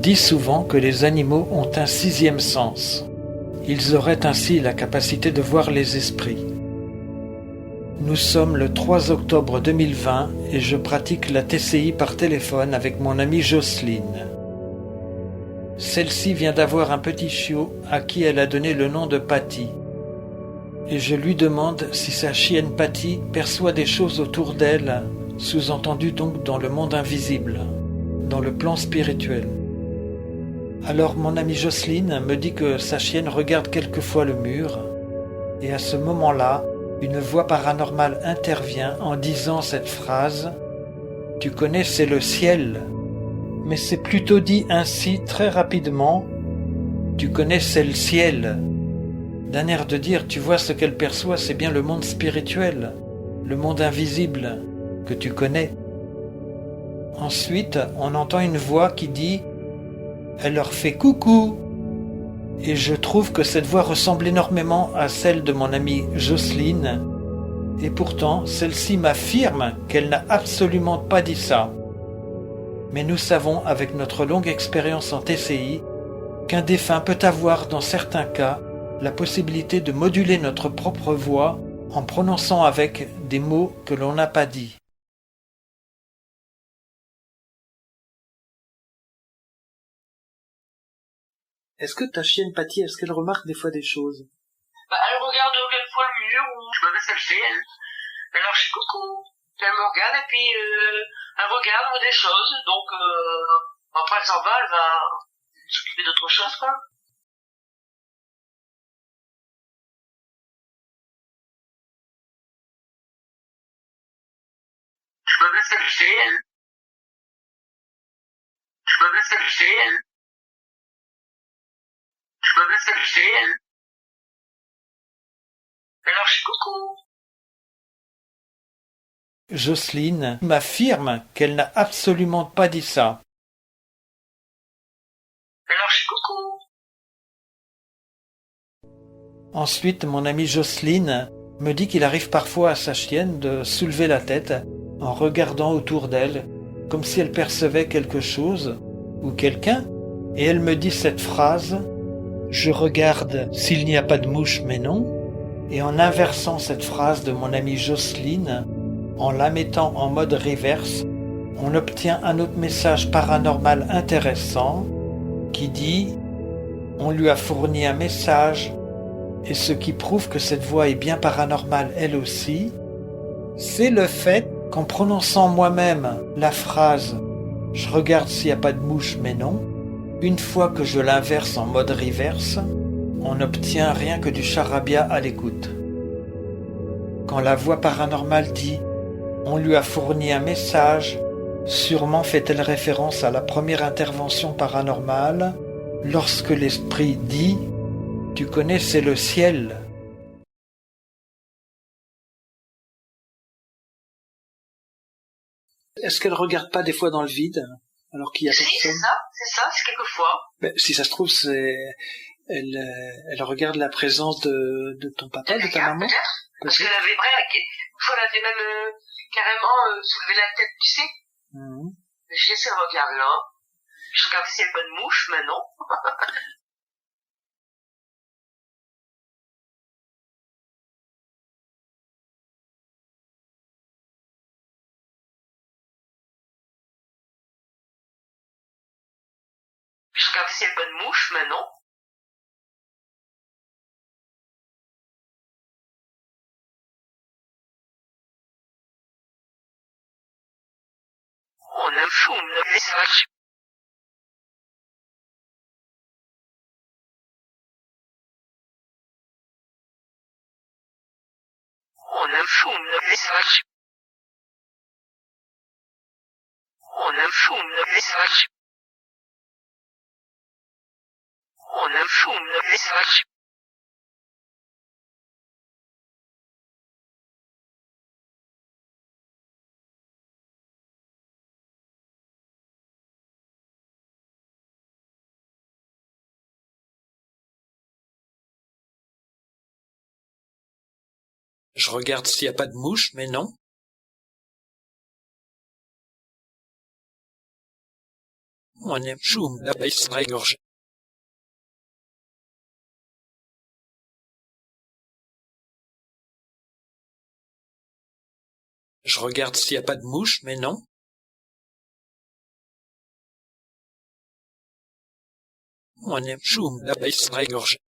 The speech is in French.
dit souvent que les animaux ont un sixième sens. Ils auraient ainsi la capacité de voir les esprits. Nous sommes le 3 octobre 2020 et je pratique la TCI par téléphone avec mon amie Jocelyne. Celle-ci vient d'avoir un petit chiot à qui elle a donné le nom de Patty. Et je lui demande si sa chienne Patty perçoit des choses autour d'elle, sous-entendu donc dans le monde invisible, dans le plan spirituel. Alors mon amie Jocelyne me dit que sa chienne regarde quelquefois le mur, et à ce moment-là, une voix paranormale intervient en disant cette phrase « Tu connais, c'est le ciel ». Mais c'est plutôt dit ainsi très rapidement « Tu connais, c'est le ciel ». D'un air de dire « Tu vois, ce qu'elle perçoit, c'est bien le monde spirituel, le monde invisible que tu connais ». Ensuite, on entend une voix qui dit « Elle leur fait coucou ». Et je trouve que cette voix ressemble énormément à celle de mon amie Jocelyne, et pourtant celle-ci m'affirme qu'elle n'a absolument pas dit ça. Mais nous savons, avec notre longue expérience en TCI, qu'un défunt peut avoir, dans certains cas, la possibilité de moduler notre propre voix en prononçant avec des mots que l'on n'a pas dit. Est-ce que ta chienne Patty, est-ce qu'elle remarque des fois des choses? Elle regarde quelquefois le mur ou je sais pas ce qu'elle fait, elle. Alors je dis coucou. Elle me regarde et puis elle regarde des choses. Donc après elle s'en va, elle va s'occuper d'autre chose, quoi. Je sais pas ce qu'elle fait, elle. Je sais pas ce qu'elle fait, elle. Je sais pas ce qu'elle fait, elle. Alors je dis coucou. Jocelyne m'affirme qu'elle n'a absolument pas dit ça. Alors je dis coucou. Ensuite, mon amie Jocelyne me dit qu'il arrive parfois à sa chienne de soulever la tête en regardant autour d'elle, comme si elle percevait quelque chose ou quelqu'un, et elle me dit cette phrase « Je regarde s'il n'y a pas de mouche, mais non ». Et en inversant cette phrase de mon amie Jocelyne, en la mettant en mode reverse, on obtient un autre message paranormal intéressant qui dit « On lui a fourni un message ». Et ce qui prouve que cette voix est bien paranormale elle aussi, c'est le fait qu'en prononçant moi-même la phrase « Je regarde s'il n'y a pas de mouche, mais non », une fois que je l'inverse en mode reverse, on n'obtient rien que du charabia à l'écoute. Quand la voix paranormale dit « On lui a fourni un message », sûrement fait-elle référence à la première intervention paranormale, lorsque l'esprit dit « Tu connais, c'est le ciel ». Est-ce qu'elle regarde pas des fois dans le vide, alors qu'il y a personne? Si, c'est ça, c'est quelquefois. Si ça se trouve, elle regarde la présence de ton papa, de ta maman? Peut-être. Parce qu'elle avait une fois elle avait même carrément soulevé la tête, tu sais. J'ai laissé le regard là. Je regardais s'il n'y avait pas de mouche, mais non. Je regardais s'il n'y avait pas de mouche, mais non. On a fou, on a message. On a fou, on a message. On a fou, on a message. On a fou, on a message. Je regarde s'il n'y a pas de mouche, mais non. On aime choum, la baisse la gorge. Je regarde s'il n'y a pas de mouche, mais non. On aime choum, la baisse la gorge.